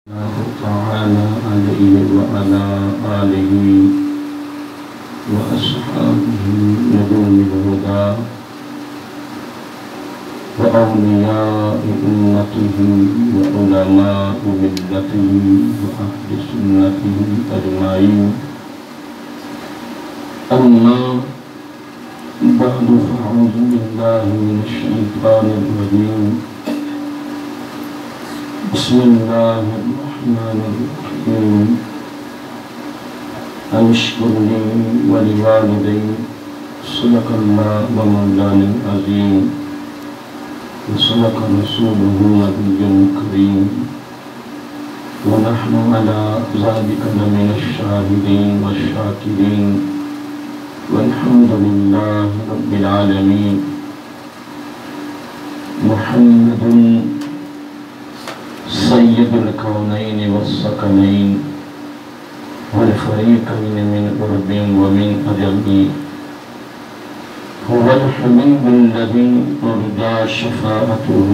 الله تعالى عليه وعلى آله وأصحابه نجوم الهدى وأولياء أمته وعلماء ملته وأهل سنته أجمعين. أما بعد فأعوذ بالله من الشيطان الرجيم. بسم الله الرحمن الرحيم. أن اشكر لي ولوالدي صدق الله ومولانا العظيم وصدق رسوله النبي الكريم ونحن على ذلك لمن الشاهدين والشاكرين والحمد لله رب العالمين. محمد سید الکونین والثقلین والفریقین من قرب ومن عجم هو الحبیب الذی ترجى شفاعته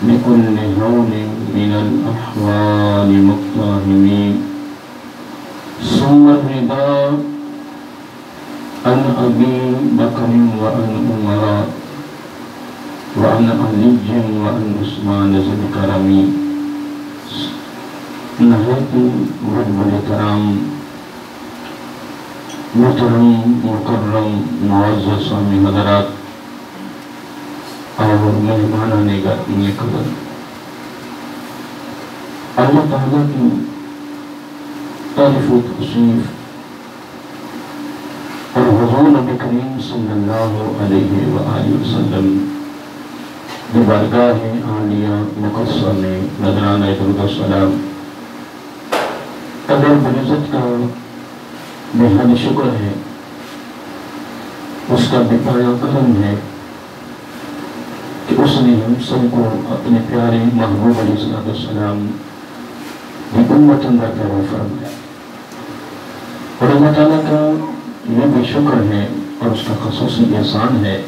لكل هول من الأحوال مقتحم. ثم الرضا عن أبي بكر وعن عمر وعن علي وعن عثمان ذي الكرم. نہایت رب الکرام محترم مکرم معزز سامع حضرات اور مہمانان قدر، اللہ تعالیٰ کی تعریف و توصیف اور حضور نبی کریم صلی اللہ علیہ وآلہ وسلم کی بارگاہ عالیہ مقدسہ میں نذرانہ درود و سلام قدر بنعزت کا بے حد شکر ہے، اس کا بے پایہ کرم ہے کہ اس نے ہم سب کو اپنے پیارے محبوب علیہ السلام کی امت اندر پیدا فرمایا، اور اللہ تعالیٰ کا یہ بھی شکر ہے اور اس کا خصوصی احسان ہے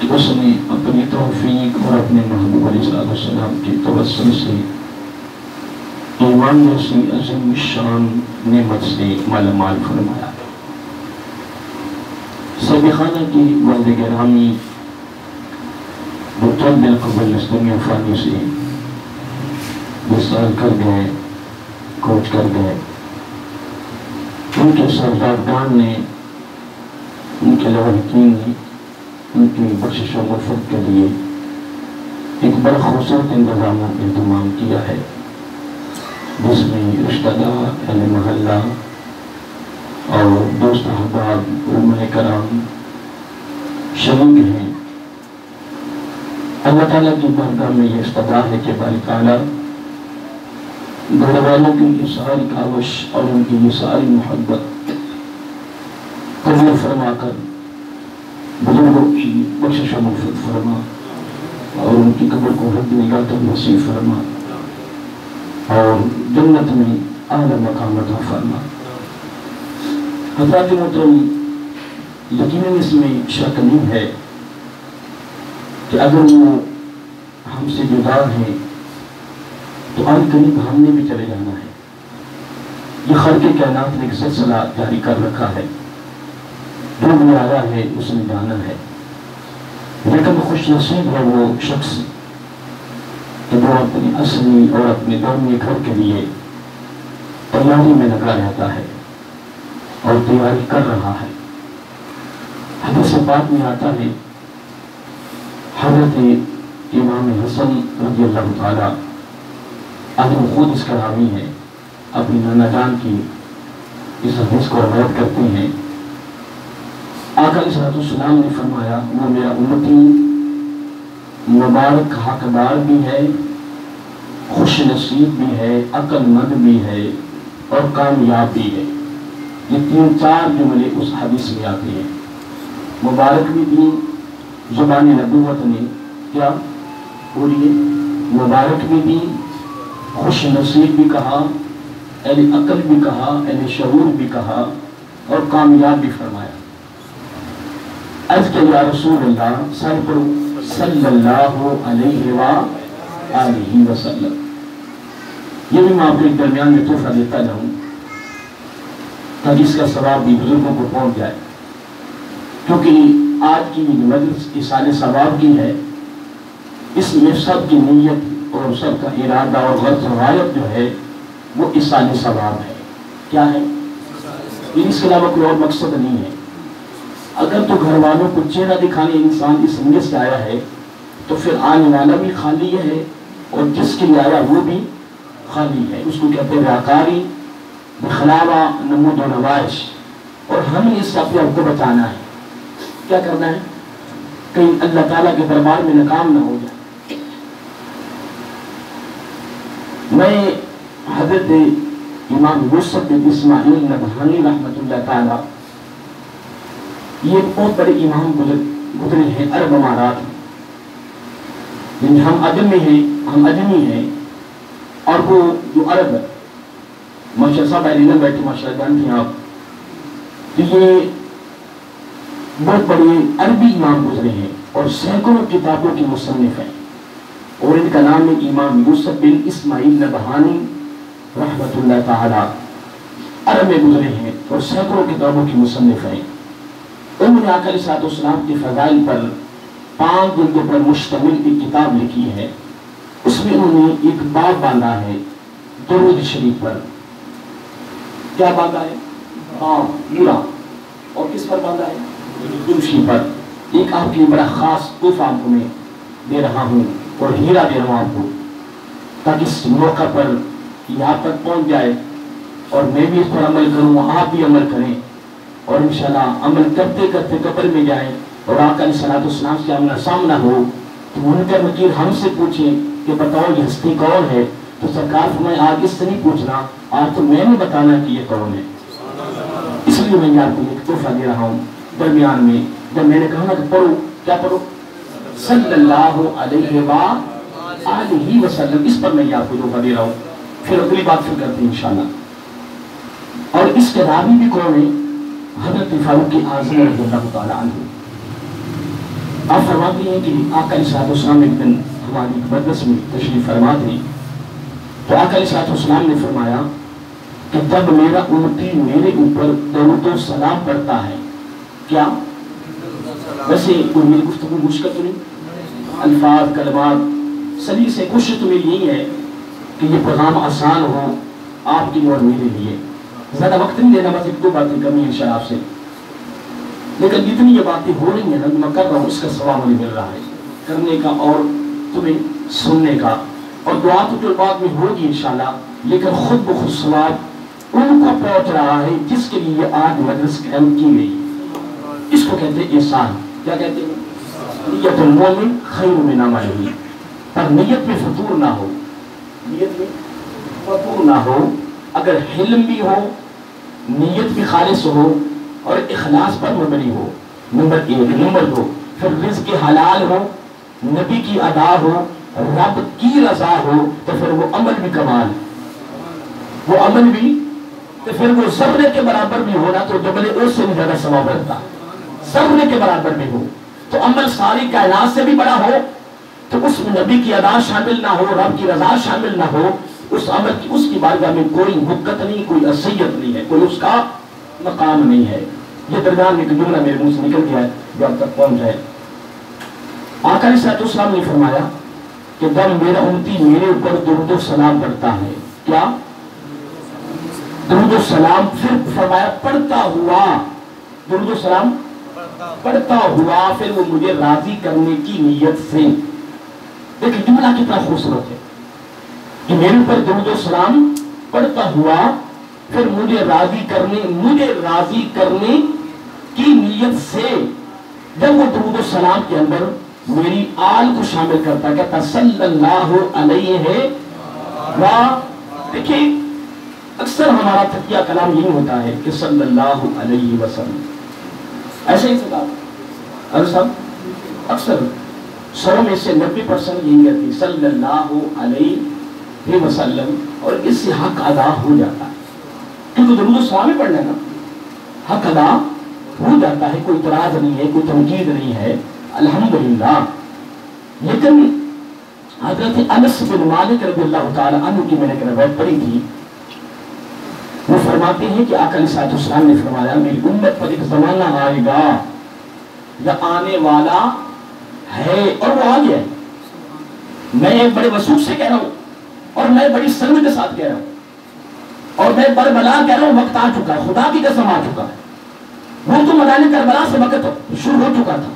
کہ اس نے اپنی توفیق اور اپنے محبوب علیہ السلام کی توسل سے ایمان جیسی عظیم شان نعمت سے مالا مال فرمایا. سبحانہ کی والد گرامی مرتد بالقبل اس دنیا فانی سے وصال کر گئے، کوچ کر گئے. ان کے سردارگان نے، ان کے لواحقین نے ان کی بخشش و مغفرت کے لیے ایک بڑا خوبصورت انتظام و اہتمام کیا ہے، جس میں رشتہ دار، اہل محلہ اور دوست احباب، علماء کرام شریک ہیں. اللہ تعالیٰ کی بارگاہ میں یہ استدعا ہے کہ باری تعالیٰ گھر والوں کی یہ ساری کاوش اور ان کی یہ ساری محبت قبول فرما کر بزرگوں کی بخشش و مغفرت فرما اور ان کی قبر کو حد نگاہ تک نصیب فرما اور جنت میں اعلیٰ مقام عطا فرما. حضرات محترم، یقیناً اس میں شک نہیں ہے کہ اگر وہ ہم سے جدا ہیں تو آن قریب ہم نے بھی چلے جانا ہے. یہ خلق کائنات نے ایک سلسلہ جاری کر رکھا ہے، جو بھی آیا ہے اس نے جانا ہے. لیکن خوش نصیب ہے وہ شخص کہ وہ اپنی اصلی اور اپنے دومی گھر کے لیے تیاری میں لگا رہتا ہے اور تیاری کر رہا ہے. حدیث پاک میں آتا ہے، حضرت امام حسن رضی اللہ تعالیٰ عنہ خود اس کا راوی ہے، اپنی نانا جان کی اس حدیث کو روایت کرتے ہیں. آقا علیہ السلام نے فرمایا، وہ میرا امتی مبارک حقدار بھی ہے، خوش نصیب بھی ہے، عقل مند بھی ہے اور کامیاب بھی ہے. یہ تین چار جملے اس حدیث میں آتے ہیں. مبارک بھی دی، زبان نبوت نے کیا بولیے مبارک بھی دی، خوش نصیب بھی کہا، اہل عقل بھی کہا، اہل شعور بھی کہا اور کامیاب بھی فرمایا. عرض کہ یا رسول اللہ صلی اللہ علیہ وآلہ وسلم، یہ بھی میں آپ کے درمیان میں تحفہ دیتا جاؤں تاکہ اس کا ثواب بھی بزرگوں کو پہنچ جائے، کیونکہ آج کی مجلس ایصال ثواب کی ہے، اس میں سب کی نیت اور سب کا ارادہ اور غرض روایت جو ہے وہ ایصال ثواب ہے۔ کیا ہے؟ اس کے علاوہ کوئی اور مقصد نہیں ہے۔ اگر تو گھر والوں کو چہرہ دکھانے انسان اس نیت سے آیا ہے تو پھر آنے والا بھی خالی ہے اور جس کے لیے آیا وہ بھی خالی ہے۔ اس کو کہتے ہیں ریاکاری، بخلاوا، نمود و نمائش، اور ہمیں اس سے اپنے آپ کو بچانا ہے۔ کیا کرنا ہے؟ کہیں اللہ تعالیٰ کے دربار میں ناکام نہ ہو جائے۔ میں حضرت امام یوسف بن اسماعیل نبہانی رحمۃ اللہ تعالیٰ، یہ بہت بڑے امام گزرے ہیں عرب امارات میں، یعنی ہم اجمی ہیں، اور وہ جو عرب ماشاء صاحب علیہ بیٹھے ماشاء اللہ جانتے ہیں آپ، تو یہ بہت بڑے عربی امام گزرے ہیں اور سینکڑوں کتابوں کے مصنف ہیں، اور ان کا نام ہے امام یوسف بن اسماعیل نبہانی رحمۃ اللہ تعالی، عرب میں گزرے ہیں اور سینکڑوں کتابوں کے مصنف ہیں۔ انہوں نے آقا علیہ السلام کے فضائل پر 5 جلدوں پر مشتمل ایک کتاب لکھی ہے۔ اس میں انہوں نے ایک باب باندھا ہے درود شریف پر۔ کیا باندھا ہے؟ پورا۔ اور کس پر باندھا ہے؟ درود شریف پر۔ ایک آپ کے لیے بڑا خاص تحفہ آپ کو میں دے رہا ہوں اور ہیرا دے رہا ہوں آپ کو، تاکہ اس موقع پر یہاں تک پہنچ جائے اور میں بھی اس پر عمل کروں، آپ بھی عمل کریں، اور انشاءاللہ عمل کرتے کرتے قبر میں جائیں اور آقا علیہ السلام سے آمنا سامنا ہو تو منکر نکیر ہم سے پوچھیں کہ بتاؤ یہ ہستی کون ہے، تو سرکار فرمائے آج اس سے نہیں پوچھنا، آج تو میں نے بتانا کہ یہ کون ہے۔ اس لیے میں آپ کو ایک تحفہ دے رہا ہوں درمیان میں، جب میں نے کہا کہ پڑھو، کیا پڑھو؟ صلی اللہ علیہ وآلہ وسلم، اس پر میں آپ کو تحفہ دے رہا ہوں، پھر اگلی بات پھر کرتے ہیں انشاءاللہ۔ اور اس کے راوی بھی کون ہے؟ حضرت فاروق اعظم رضی اللہ تعالیٰ عنہ۔ آپ فرماتے ہیں کہ آقا علیہ السلام ایک دن ہماری مجلس میں تشریف فرما تھے، تو آقا علیہ السلام نے فرمایا کہ جب میرا امتی میرے اوپر درود و سلام پڑھتا ہے، کیا ویسے کوئی میری گفتگو مشکل تو نہیں، الفاظ کلمات سلیقے سے، کوشش تو میری یہی ہے کہ یہ پیغام آسان ہو آپ کے لیے اور میرے لیے۔ زیادہ وقت نہیں لینا، بس 1-2 باتیں کرنی ہیں انشاءاللہ آپ سے، لیکن جتنی یہ باتیں ہو رہی ہیں میں کر رہا ہوں، اس کا ثواب مجھے مل رہا ہے کرنے کا اور تمہیں سننے کا، اور دعا تو جو بعد میں ہوگی انشاءاللہ، لیکن خود بخود ثواب ان کو پہنچ رہا ہے جس کے لیے آج مجلس قائم کی گئی۔ اس کو کہتے ہیں احسان۔ کیا کہتے ہیں؟ نیت المومن خیر من عملہ، پر نیت میں فطور نہ ہو، نیت میں فطور نہ ہو، اگر حلم بھی ہو، نیت بھی خالص ہو اور اخلاص پر مبنی ہو، نمبر 1۔ نمبر 2، پھر رزق حلال ہو، نبی کی ادا ہو، رب کی رضا ہو، تو پھر وہ عمل بھی کمال، وہ عمل بھی، تو پھر وہ ذرے کے برابر بھی ہونا تو جبل احد سے بھی زیادہ ثواب رکھتا، ذرے کے برابر بھی ہو تو عمل ساری کائنات سے بھی بڑا ہو، تو اس میں نبی کی ادا شامل نہ ہو، رب کی رضا شامل نہ ہو، اس عمل کی اس کی بارگاہ میں کوئی مقت نہیں، کوئی اصیت نہیں ہے، کوئی اس کا مقام نہیں ہے۔ یہ درمیان میں ایک جملہ میرے منہ سے نکل گیا ہے جو اب تک پہنچ جائے۔ آقا علیہ السلام نے فرمایا کہ جب میرا امتی میرے اوپر درود و سلام پڑھتا ہے، کیا درود و سلام، پھر فرمایا پڑھتا ہوا، درود و سلام پڑھتا ہوا، پھر وہ مجھے راضی کرنے کی نیت سے، دیکھیں جملہ کتنا خوبصورت ہے کہ میرے اوپر درود و سلام پڑھتا ہوا، پھر مجھے راضی کرنے کی نیت سے، جب وہ درود و سلام کے اندر میری آل کو شامل کرتا، کہتا صلی اللہ علیہ وآلہ۔ دیکھیں اکثر ہمارا تقیہ کلام یہی ہوتا ہے کہ صلی اللہ علیہ وسلم، ایسے ہی صاحب اکثر 100 میں سے 90% یہی کہتی صلی اللہ علیہ وسلم، اور اس سے حق ادا ہو جاتا ہے، کیونکہ درود و سلام ہی پڑھنا ہے نا، حق ادا ہو جاتا ہے، کوئی اعتراض نہیں ہے، کوئی تنقید نہیں ہے، الحمدللہ۔ لیکن حضرت انس بن مالک رضی اللہ تعالی عنہ کی میں نے ایک روایت پڑھی تھی، وہ فرماتے ہیں کہ آقا علیہ السلام نے فرمایا میری امت پر ایک زمانہ آئے گا یا آنے والا ہے، اور وہ آ گیا ہے۔ میں بڑے وثوق سے کہہ رہا ہوں اور میں بڑی سرمے کے ساتھ کہہ رہا ہوں اور میں بربلا کہہ رہا ہوں، وقت آ چکا ہے، خدا کی قسم آ چکا ہے۔ وہ تو میدان کربلا سے وقت شروع ہو چکا تھا۔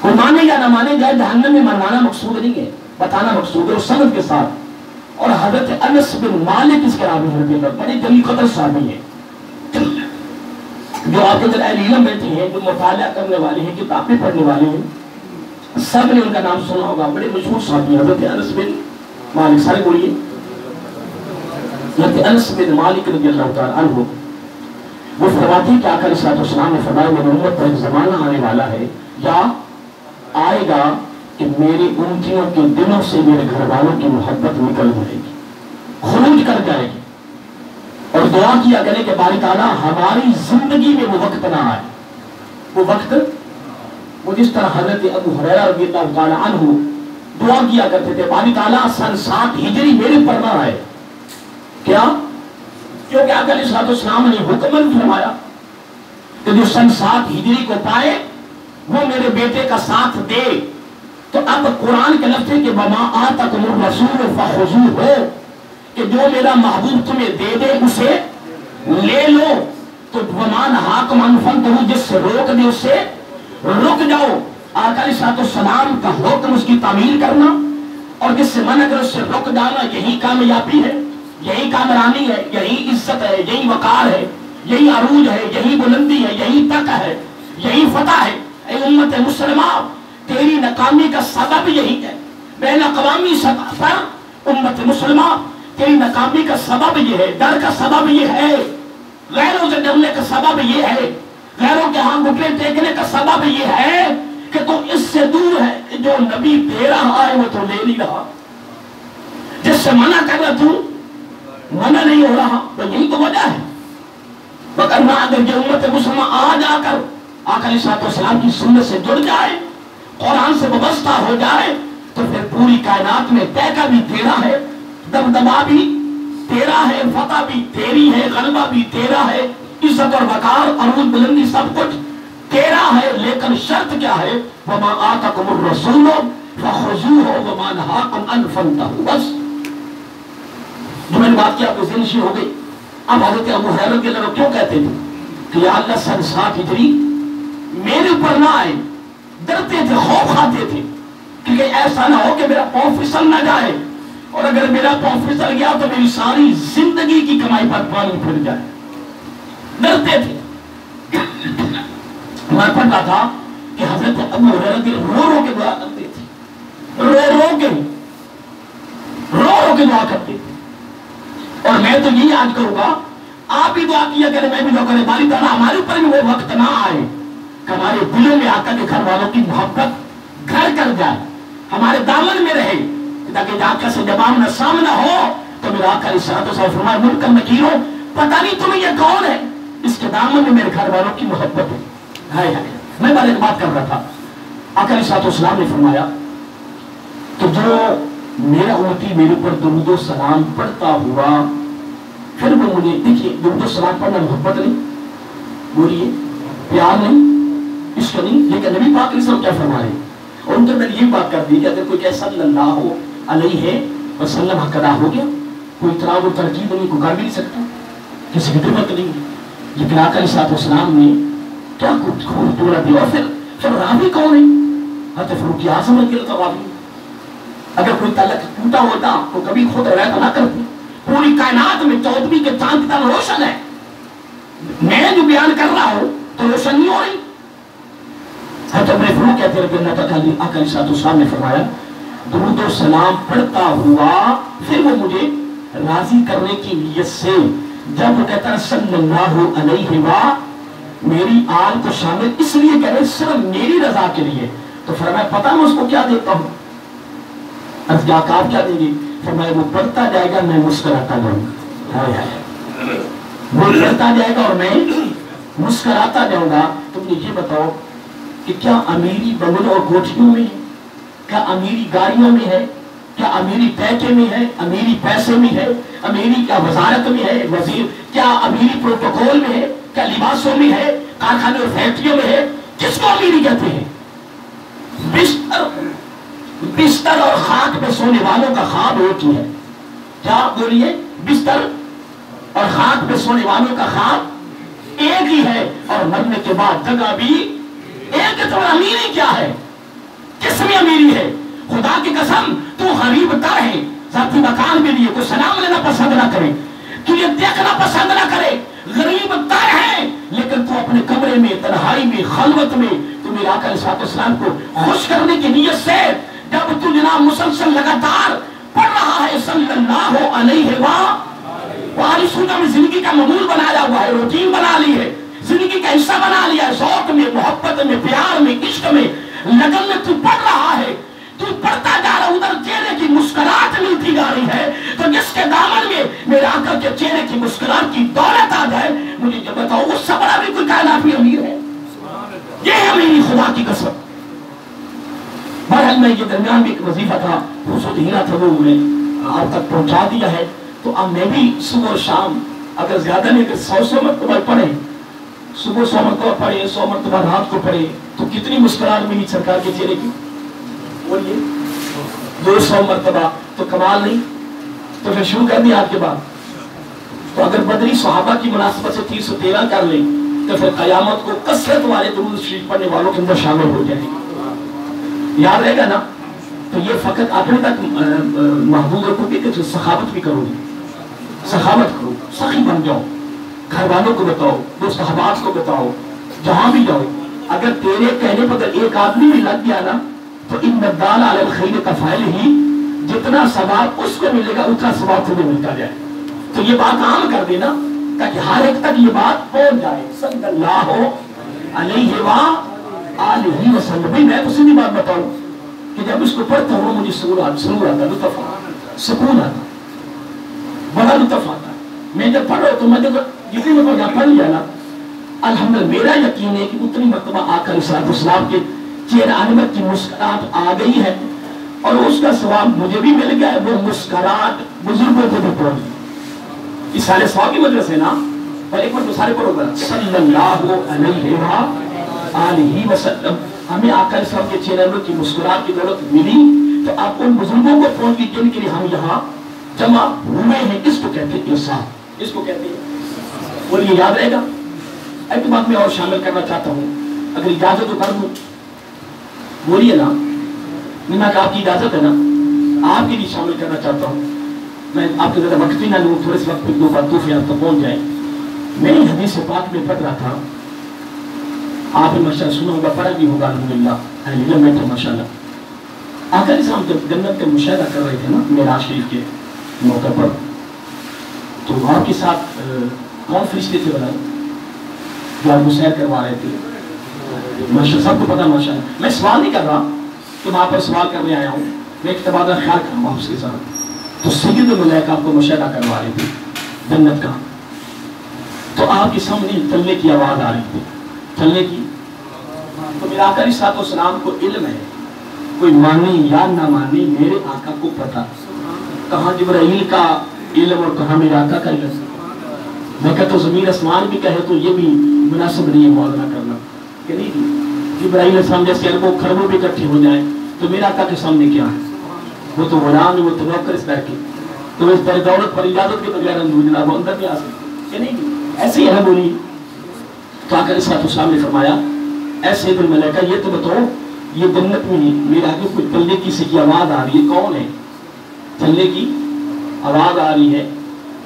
کوئی مانے یا نہ مانے جائے، جہنم میں منوانا مقصود نہیں ہے، بتانا مقصود ہے، اس سند کے ساتھ۔ اور حضرت انس بن مالک اس کے راوی ہیں، بڑے جلیل قدر صحابی ہیں، جو آپ کے اندر اہل علم بیٹھے ہیں، جو مطالعہ کرنے والے ہیں، کتابیں پڑھنے والے ہیں، سب نے ان کا نام سنا ہوگا، بڑے مشہور صحابی ہیں حضرت انس بن مالک۔ سارے بولیے حضرت انس بن مالک رضی اللہ تعالی عنہ، وہ فرماتے ہیں کہ آقا علیہ السلام نے فرمایا میری امت پر ایک زمانہ آنے والا ہے یا آئے گا کہ میری امتیوں کے دلوں سے میرے گھر والوں کی محبت نکل جائے گی، خروج کر جائے گی، اور دعا کیا کرے کہ باری تعالیٰ ہماری زندگی میں وہ وقت نہ آئے، وہ وقت، وہ جس طرح حضرت ابو ہریرہ رضی اللہ تعالی عنہ دعا کیا کرتے تھے باری تعالیٰ سن 7 ہجری میرے پر نہ آئے۔ کیا؟ کیونکہ آقا علیہ السلام نے حکم فرمایا کہ جو سن 7 ہجری کو پائے وہ میرے بیٹے کا ساتھ دے۔ تو اب قرآن کے لفظ ہے کہ وَمَا آتَكُمُ الرَّسُولُ فَخُذُوهُ، کہ جو میرا محبوب تمہیں دے دے اسے لے لو۔ تو وَمَا نَهَاكُمْ عَنْ فَانْتَهُوا، جس سے روک دے اس سے رک جاؤ۔ آقا علیہ السلام کا حکم اس کی تعمیل کرنا اور جس سے منع کرے اس سے رک جانا، یہی کامیابی ہے، یہی کامرانی ہے، یہی عزت ہے، یہی وقار ہے، یہی عروج ہے، یہی بلندی ہے، یہی تک ہے، یہی فتح ہے۔ اے امت مسلمہ، تیری ناکامی کا سبب یہی ہے۔ بین اقوامی سطح پر امت مسلمہ تیری ناکامی کا سبب یہ ہے، ڈر کا سبب یہ ہے، غیروں سے ڈرنے کا سبب یہ ہے، غیروں کے ہاں گھٹنے ٹیکنے کا سبب یہ ہے کہ تو اس سے دور ہے۔ جو نبی دے رہا ہے وہ تو لے نہیں رہا، جس سے منع کر رہا تو منع نہیں ہو رہا، تو یہی تو وجہ ہے۔ وگرنہ اگر یہ امت مسلمہ آ جا کر آقا علیہ السلام کی سنت سے جڑ جائے، قرآن سے وابستہ ہو جائے، تو پھر پوری کائنات میں تیکہ بھی تیرا ہے، دبدبا بھی تیرا ہے، فتح بھی تیری ہے، غلبہ بھی تیرا ہے، عزت اور وقار، عروج بلندی سب کچھ تیرا ہے۔ لیکن شرط کیا ہے؟ وَمَا آتَكُمُ الرَّسُولُ فَخُذُوهُ وَمَا نَهَاكُمْ عَنْهُ فَانْتَهُوا۔ بس جو میں نے بات کی آپ کو ذہن نشین ہو گئی۔ اب حضرت ابو ہریرہ کے لوگ کیوں کہتے تھے کہ یا اللہ سن 7 ہجری میرے اوپر نہ آئے، ڈرتے تھے، خوف کھاتے تھے کہ ایسا نہ ہو کہ میرا پاؤں پھسل نہ جائے، اور اگر میرا پاؤں پھسل گیا تو میری ساری زندگی کی کمائی پر پانی پھر جائے، ڈرتے تھے۔ میں پڑھتا تھا کہ حضرت ابو ہریرہ رو رو کے دعا کرتے تھے، رو کے دعا کرتے تھے۔ اور میں تو یہی آج کروں گا، آپ بھی دعا کیا کریں، میں بھی دعا کریں، باری تعالیٰ ہمارے اوپر بھی وہ وقت نہ آئے کہ ہمارے دلوں میں آقا کے گھر والوں کی محبت گھر کر جائے، ہمارے دامن میں رہے، تاکہ آقا سے جب آمنا سامنا ہو تو میرا آقا علیہ السلام فرمائے منکر نکیرو، پتہ نہیں تمہیں یہ کون ہے، اس کے دامن میں میرے گھر والوں کی محبت ہے۔ ہائے ہائے، میں بارے ایک بات کر رہا تھا، آقا علیہ السلام نے فرمایا کہ جو میرا امتی میرے اوپر درود و سلام پڑھتا ہوا، پھر وہ مجھے، دیکھیے درود و سلام پڑھنا محبت نہیں، بولیے پیار نہیں، عشق نہیں، لیکن نبی پاک علیہ السلام کیا فرما رہے ہیں؟ اور ان کو میں نے یہ بات کر دی کہ اگر کوئی کہے صلی اللہ علیہ وسلم حق ادا ہو گیا، کوئی اطراء و ترکیب نہیں، کوئی کر بھی نہیں سکتا، کسی کی ضرورت نہیں، لیکن آقا علیہ السلام نے کیا توڑا دیا۔ اور پھر راوی کون ہے؟ حضرت فاروق اعظم رضی اللہ عنہ۔ اگر کوئی تعلق ٹوٹا ہوتا تو کبھی خود روایت نہ کرتے، پوری کائنات میں 14ویں کے چاند کی طرح روشن ہے، میں جو بیان کر رہا ہوں تو روشن نہیں ہو رہی۔ حضرت فاروق کہتے ہیں کہ آقا علیہ السلام نے فرمایا درود و سلام پڑھتا ہوا، پھر وہ مجھے راضی کرنے کی نیت سے جب وہ کہتا ہے صلی اللہ علیہ وسلم، میری آل کو شامل اس لیے کہہ رہے صرف میری رضا کے لیے، تو فرمایا پتہ میں اس کو کیا دیتا ہوں؟ اب آپ کیا دیں گے؟ فرمایا وہ پڑھتا جائے گا، میں مسکراتا جاؤں گا، وہ پڑھتا جائے گا اور میں مسکراتا جاؤں گا۔ تم نے یہ بتاؤ کہ کیا امیری بنگلوں اور کوٹھیوں میں کیا امیری گاڑیوں میں ہے؟ کیا امیری پیکے میں ہے؟ امیری پیسے میں ہے؟ امیری کیا وزارت میں ہے؟ وزیر کیا امیری پروٹوکول میں ہے؟ کیا لباسوں میں ہے؟ کارخانے اور فیکٹریوں میں ہے؟ کس کو امیری کہتے ہیں؟ بستر اور خاک پہ سونے والوں کا خواب ایک ہی ہے. کیا بولیے؟ بستر اور خاک پہ سونے والوں کا خواب ایک ہی ہے، اور مرنے کے بعد جگہ بھی ایک. تو امیری کیا ہے؟ کس میں امیری ہے؟ خدا کی قسم تو غریب تر ہے، ذاتی مکان کے لیے کوئی سلام لینا پسند نہ کرے، تجھے دیکھنا پسند نہ کرے، غریب تر ہے، لیکن تو اپنے کمرے میں تنہائی میں خلوت میں تو میرے آقا علیہ السلام کو خوش کرنے کی نیت سے جب تو جناب مسلسل لگاتار پڑھ رہا ہے صلی اللہ علیہ وآلہ سنہ میں زندگی کا معمول بنایا ہوا ہے، روٹین بنا لی ہے، زندگی کا حصہ بنا لیا ہے، ذوق میں، محبت میں، پیار میں، عشق میں، لگن میں تو پڑھ رہا ہے، تو پڑھتا جا رہا، ادھر چہرے کی مسکراہٹ ملتی جا رہی ہے. تو جس کے دامن میں میرے آقا کے چہرے کی مسکراہٹ کی دولت آ جائے، مجھے جب بتاؤ اس سے بڑا بھی کوئی کائنات میں امیر ہے؟ یہ ہے میری خدا کی قسم. بہرحال میں یہ درمیان بھی ایک وظیفہ تھا، خصوص ہیرا تھا، وہ میں آپ تک پہنچا دیا ہے. تو اب میں بھی صبح و شام اگر زیادہ نہیں کہ 100 مرتبہ پڑھیں، صبح 100 مرتبہ پڑھیں، 100 مرتبہ رات کو پڑھیں، تو کتنی مسکراہٹ ملی سرکار کے چہرے کی؟ بولیے 200 مرتبہ تو کمال نہیں؟ تو پھر شروع کر دیا آپ کے بعد. تو اگر بدری صحابہ کی مناسبت سے 313 کر لیں تو پھر قیامت کو کثرت والے درود شریف پڑھنے والوں کے اندر شامل ہو جائیں. یاد رہے گا نا؟ تو یہ فقط اپنے تک محدود رکھو گے کہ سخاوت بھی کرو گے، سخاوت کرو، سخی بن جاؤ، گھر والوں کو بتاؤ، دوست احباب کو بتاؤ، جہاں بھی جاؤ. اگر تیرے کہنے پر ایک آدمی بھی لگ گیا نا تو ان الدال علی الخیر کا فاعل ہی، جتنا ثواب اس کو ملے گا اتنا ثواب تمہیں ملتا جائے. تو یہ بات عام کر دینا تاکہ ہر ایک تک یہ بات پہنچ جائے. صلی اللہ علیہ وآلہ وسلم. بھائی میں تو سیدھی بات بتاؤں کہ جب اس کو پڑھتا ہوں مجھے سرور آتا، لطف آتا، سکون آتا، بڑا لطف آتا. میں جب پڑھ رہا ہوں تو میں جب جتنی مرتبہ جہاں پڑھ لیا نا، الحمدللہ میرا یقین ہے کہ اتنی مرتبہ آقا علیہ السلام کے چہرہ انور کی مسکراہٹ آ گئی ہے، اور اس کا ثواب مجھے بھی مل گیا ہے. وہ مسکراہٹ بزرگوں کو بھی پڑھ گئی. یہ سارے ثواب کی وجہ سے نا. اور ایک مرتبہ سارے پڑھو گا صلی اللہ علیہ وآلہ وسلم. ہمیں آقا علیہ السلام کے چہرہ انور کی مسکراہٹ کی دولت ملی، تو آپ ان بزرگوں کو پہنچ گئی جن کے لیے ہم یہاں جمع ہوئے ہیں. اس کو کہتے ہیں انصاف، اس کو کہتے ہیں. اور یہ یاد رہے گا. ایک بات میں اور شامل کرنا چاہتا ہوں، اگر اجازت تو کر دوں. بولیے نا. میں کہ آپ کی اجازت ہے نا؟ آپ کے لیے شامل کرنا چاہتا ہوں. میں آپ کے زیادہ وقت بھی نہ لوں، تھوڑے سے وقت دو بات توفی آپ تک پہنچ جائیں. میں حدیث پاک میں پڑھ رہا تھا، آپ نے ماشاء اللہ سنا ہوگا، پڑھا بھی ہوگا الحمدللہ، اہل علم بیٹھے ماشاء اللہ. آقا علیہ السلام جب جنت کا مشاہدہ کر رہے تھے نا معراج شریف کے موقع پر، تو آپ کے ساتھ کون فرشتے تھے بتائیں جو آپ کو سیر کروا رہے تھے؟ ماشاء سب کو پتا ماشاء اللہ. میں سوال نہیں کر رہا کہ وہاں پر سوال کرنے آیا ہوں، میں ایک تبادلہ خیال کر رہا ہوں آپ کے ساتھ. تو سید الملائکہ آپ کو مشاہدہ کروا رہے تھے جنت کا، تو آپ کے سامنے چلنے کی آواز آ رہی تھی، چلنے کی. تو میرے آقا علیہ السلام کو علم ہے، کوئی مانے یا نہ مانے میرے آقا کو پتا. کہاں جبرائیل کا علم اور کہاں میرے آقا کا علم. میں کہتا ہوں زمین اسمان بھی کہے تو یہ بھی مناسب نہیں ہے موازنہ کرنا کہ نہیں. جبرائیل علیہ السلام جیسے اربوں خربوں بھی اکٹھے ہو جائیں تو میرا آقا کے سامنے کیا ہے؟ وہ تو غلام ہے، وہ تو نوکر اس بیٹھ کے، تو اس پر دولت پر اجازت کے بغیر جناب وہ اندر نہیں آ سکتے کہ نہیں. ایسے ہی ہے بولی. تو آقا علیہ السلام نے فرمایا اے سید الملائکہ یہ تو بتاؤ یہ جنت میں میرے آگے کوئی چلنے کی سی آواز آ رہی ہے، کون ہے؟ چلنے کی آواز آ رہی ہے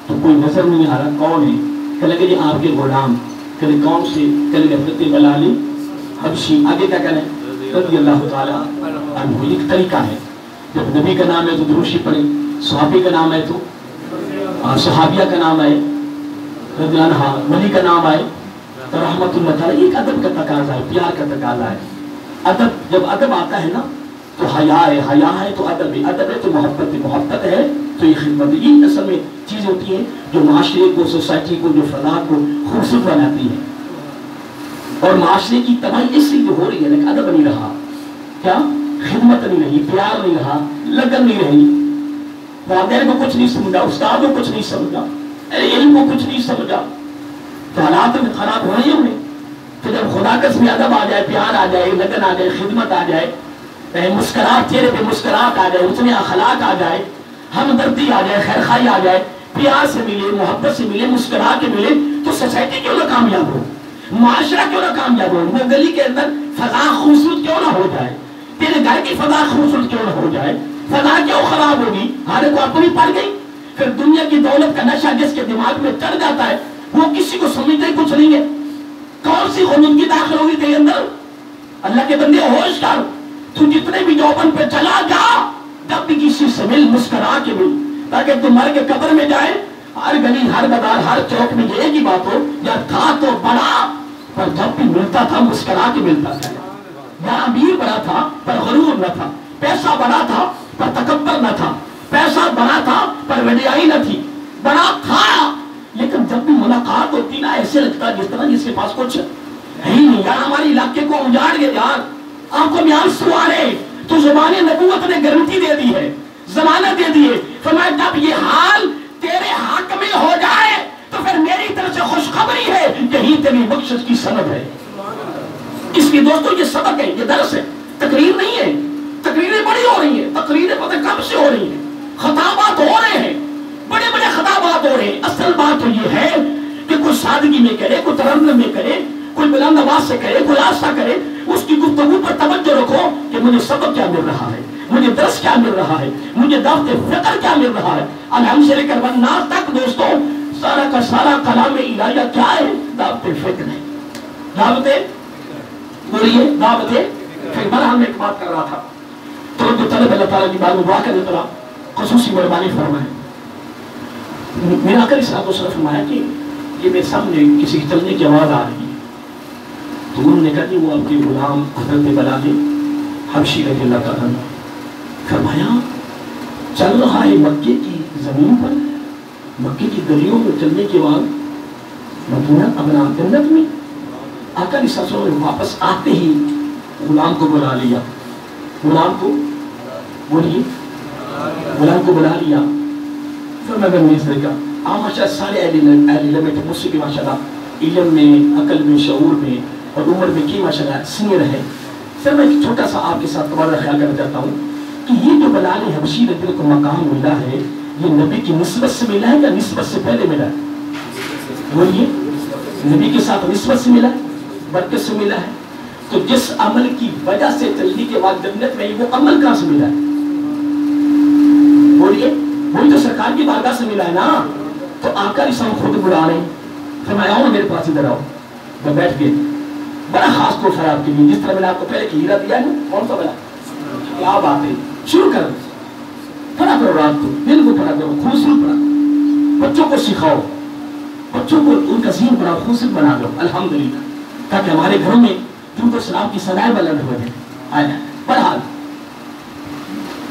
تو کوئی نظر نہیں آ رہا، کون ہے؟ کہ لگے جی آپ کے غلام. کہ کون سے؟ کہ لگے حضرت بلال حبشی. آگے کیا کریں؟ رضی اللہ تعالی عنہ. ایک طریقہ ہے، جب نبی کا نام ہے تو دروشی پڑھیں، صحابی کا نام ہے تو صحابیہ کا نام ہے، رضی اللہ عنہ ولی کا نام آئے تو رحمت اللہ تعالی. ایک ادب کا تقاضا ہے، پیار کا تقاضا ہے. ادب جب ادب آتا ہے نا تو حیا ہے، حیا ہے تو ادب ہے، ادب ہے تو محبت ہے، محبت ہے تو یہ خدمت ہے. یہ اصل میں چیز ہوتی ہے جو معاشرے کو، سوسائٹی کو، جو فضا کو خوبصورت بناتی ہے. اور معاشرے کی تباہی اس لیے ہو رہی ہے لیکن ادب نہیں رہا. کیا خدمت نہیں رہی، پیار نہیں رہا، لگن نہیں رہی، والدین کو کچھ نہیں سمجھا، استاد کو کچھ نہیں سمجھا، علم کو کچھ نہیں سمجھا، تو حالات میں خراب ہو رہی ہوں. تو جب خدا کا اسم ادب آ جائے، پیار آ جائے، لگن آ جائے، خدمت آ جائے، مسکراہٹ، چہرے پہ مسکراہٹ آ جائے، حسن اخلاق آ جائے، ہمدردی آ جائے، خیرخواہی آ جائے، پیار سے ملے، محبت سے ملے، مسکرا کے ملے، تو سوسائٹی کیوں نہ کامیاب ہو، معاشرہ کیوں نہ کامیاب ہو، وہ گلی کے اندر فضا خوبصورت کیوں نہ ہو جائے، تیرے گھر کی فضا خوبصورت کیوں نہ ہو جائے. فضا کیوں خراب ہوگی؟ ہر کو اپنی پڑ گئی. پھر دنیا کی دولت کا نشہ جس کے دماغ میں چڑھ جاتا ہے وہ کسی کو سمجھتے ہی کچھ نہیں ہے. کون سی خلود کی داخل ہوگی تیرے اندر؟ اللہ کے بندے ہوش کر، تو جتنے بھی دیوبند پہ چلا جا، جب بھی کسی سے مل، مسکرا کے مل، تاکہ تم مر کے قبر میں جائے، ہر گلی، ہر بازار، ہر چوک میں یہ ہی بات ہو، یا تھا تو بڑا، پر جب بھی ملتا تھا مسکرا کے ملتا تھا. یا امیر بڑا تھا پر غرور نہ تھا، پیسہ بڑا تھا پر تکبر نہ تھا، پیسہ بڑا تھا پر وڈیائی نہ تھی، بڑا تھا لیکن جب بھی ملاقات ہوتی نا ایسے لگتا جس طرح جس کے پاس کچھ ہے ہی نہیں. یار ہمارے علاقے کو اجاڑ گئے، یار آنکھوں میں آنسو آ رہے، تو زبان نبوت نے گارنٹی دے دی ہے، ضمانت دے دی ہے. فرمایا جب یہ حال تیرے حق میں ہو جائے تو پھر میری طرف سے خوشخبری ہے، یہی تیری بخشش کی سند ہے. اس لیے دوستو یہ سبق ہے، یہ درس ہے، تقریر نہیں ہے. تقریریں بڑی ہو رہی ہیں، تقریریں پتہ کب سے ہو رہی ہیں، خطابات ہو رہے ہیں، بڑے بڑے خطابات ہو رہے ہیں. اصل بات تو یہ ہے کہ کوئی سادگی میں کرے، کوئی ترنم میں کرے، کوئی بلند آواز سے کرے، کوئی آستہ کرے، اس کی گفتگو پر توجہ رکھو کہ مجھے سبق کیا مل رہا ہے، مجھے درس کیا مل رہا ہے، مجھے دعوت فکر کیا مل رہا ہے. الحمد سے لے کر والناس تک دوستوں سارا کا سارا کلام الہیہ کیا ہے؟ دعوت فکر ہے. دعوت بولیے، دعوت فکر. ہم ایک بات کر رہا تھا تو طلب اللہ تعالیٰ کی بات میں دعا کرنے طرح خصوصی مہربانی فرمائے. میرا آقا صلی اللہ علیہ وسلم فرمایا کہ یہ میرے سامنے کسی کی چلنے کی آواز آ رہی ہے، تو انہوں نے کہا کہ وہ آپ کے غلام حضرت بلال حبشی رضی اللہ تعالیٰ عنہ. فرمایا چل رہا ہے مکے کی زمین پر، مکے کی گلیوں میں چلنے کے بعد مدینہ اپنا جنت میں. آقا علیہ السلام نے واپس آتے ہی غلام کو بلا لیا، غلام کو بولیے، غلام کو بلا لیا. فرمایا میں اس طرح کا ماشاء اللہ سارے اہل علم میں مجھ سے بھی ماشاء اللہ علم میں، عقل میں، شعور میں اور عمر میں کی ماشاء اللہ سینئر ہے. سر میں ایک چھوٹا سا آپ کے ساتھ تمہارا خیال کرنا چاہتا ہوں کہ یہ جو بلال حبشی رضی اللہ کو مقام ملا ہے یہ نبی کی نسبت سے ملا ہے یا نسبت سے پہلے ملا ہے؟ بولیے، نبی کے ساتھ نسبت سے ملا ہے، برکت سے ملا ہے. تو جس عمل کی وجہ سے چلنے کے بعد جنت میں وہ عمل کہاں سے ملا ہے؟ بولیے، وہی تو سرکار کی بارگاہ سے ملا ہے نا. تو آقا علیہ السلام خود بلا رہے ہیں. فرمایا آؤ میرے پاس ادھر آؤ. میں بیٹھ گئے. بڑا خاص طور پر آپ کے لیے جس طرح میں نے آپ کو پہلے کی ہیرا دیا ہے، کون سا بلا؟ کیا بات ہے، شروع کرو، پڑھا کرو رات کو، دل کو پڑھا کرو، خوبصورت پڑھا کرو، بچوں کو سکھاؤ، بچوں کو ان کا ذہن بڑا خوبصورت بنا دو الحمدللہ، تاکہ ہمارے گھروں میں درود و سلام کی سدائے بلند ہو جائے. آیا بہرحال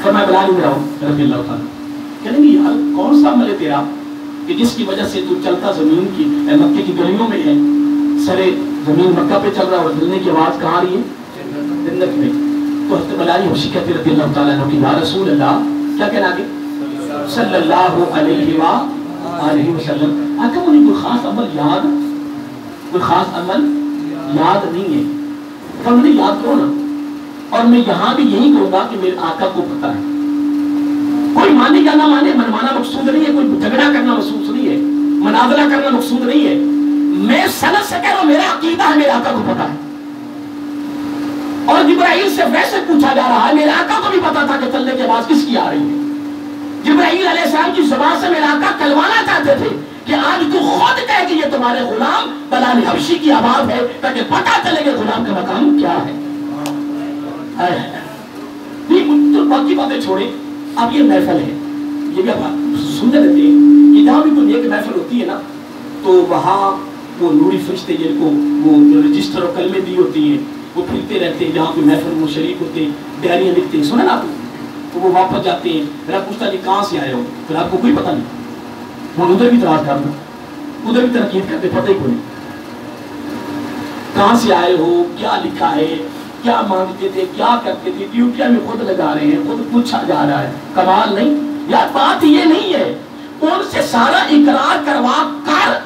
فرمایا بلال ادھر آؤ رضی اللہ تعالیٰ. کہیں گے یار کون سا عمل ہے تیرا کہ جس کی وجہ سے تو چلتا زمین کی مکے کی گلیوں میں ہے، سرے زمین مکہ پہ چل رہا اور چلنے کی آواز کہاں آ رہی ہے؟ جنت میں. تو حضرت بلال حبشی کہتے رضی اللہ تعالیٰ عنہ کہ یا رسول اللہ، کیا کہنا آگے؟ صلی اللہ علیہ وآلہ وسلم. آقا مجھے کوئی خاص عمل یاد، کوئی خاص عمل یاد نہیں ہے. پر مجھے یاد کرو نا، اور میں یہاں بھی یہی کہوں گا کہ میرے آقا کو پتہ ہے. کوئی مانے یا نہ مانے، منوانا مقصود نہیں ہے، کوئی جھگڑا کرنا مقصود نہیں ہے، مناظرہ کرنا مقصود نہیں ہے. میں سند سے کہہ رہا ہوں، میرا عقیدہ ہے میرے آقا کو پتہ ہے. اور جبرائیل سے ویسے پوچھا جا رہا ہے، میرے آقا کو بھی پتا تھا کہ چلنے کے بعد کس کی آ رہی ہے. جبرائیل علیہ السلام کی زبان سے میرے آقا کلوانا چاہتے تھے کہ آج تو خود کہے کہ یہ تمہارے غلام بلال حبشی کی آواز ہے، تاکہ پتہ چلے کہ غلام کا مقام کیا ہے. تو باقی باتیں چھوڑیں، اب یہ محفل ہے، یہ بھی آپ سنتے رہتے ہیں کہ جہاں بھی کوئی ایک محفل ہوتی ہے نا تو وہاں وہ نوری فرشتے جن کو وہ رجسٹر اور کلمے دی ہوتی ہیں وہ پھرتے رہتے ہیں. جہاں کوئی محفل وہ شریک ہوتے ہیں، ڈائریاں لکھتے ہیں، سنا نا آپ، تو وہ واپس جاتے ہیں. میرا پوچھتا جی کہاں سے آئے ہو؟ پھر آپ کو کوئی پتہ نہیں. وہ ادھر بھی تلاش کرنا، ادھر بھی تنقید کرتے، پتہ ہی کوئی نہیں کہاں سے آئے ہو، کیا لکھا ہے. کیا مانگتے تھے، کیا کرتے تھے، ڈیوٹیاں میں خود لگا رہے ہیں، خود پوچھا جا رہا ہے. کمال نہیں یار. بات یہ نہیں ہے، ان سے سارا اقرار کروا کر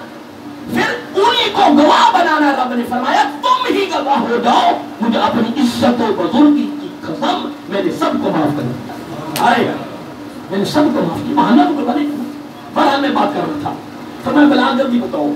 پھر انہی کو گواہ بنانا. رب نے فرمایا تم ہی گواہ ہو جاؤ، مجھے اپنی عزت و بزرگی کی قسم میں نے سب کو معاف کر دیا. میں نے سب کو معاف کیا. بہانا تو بنے. بہرحال میں بات کر رہا تھا. فرمایا بلا جلدی بتاؤ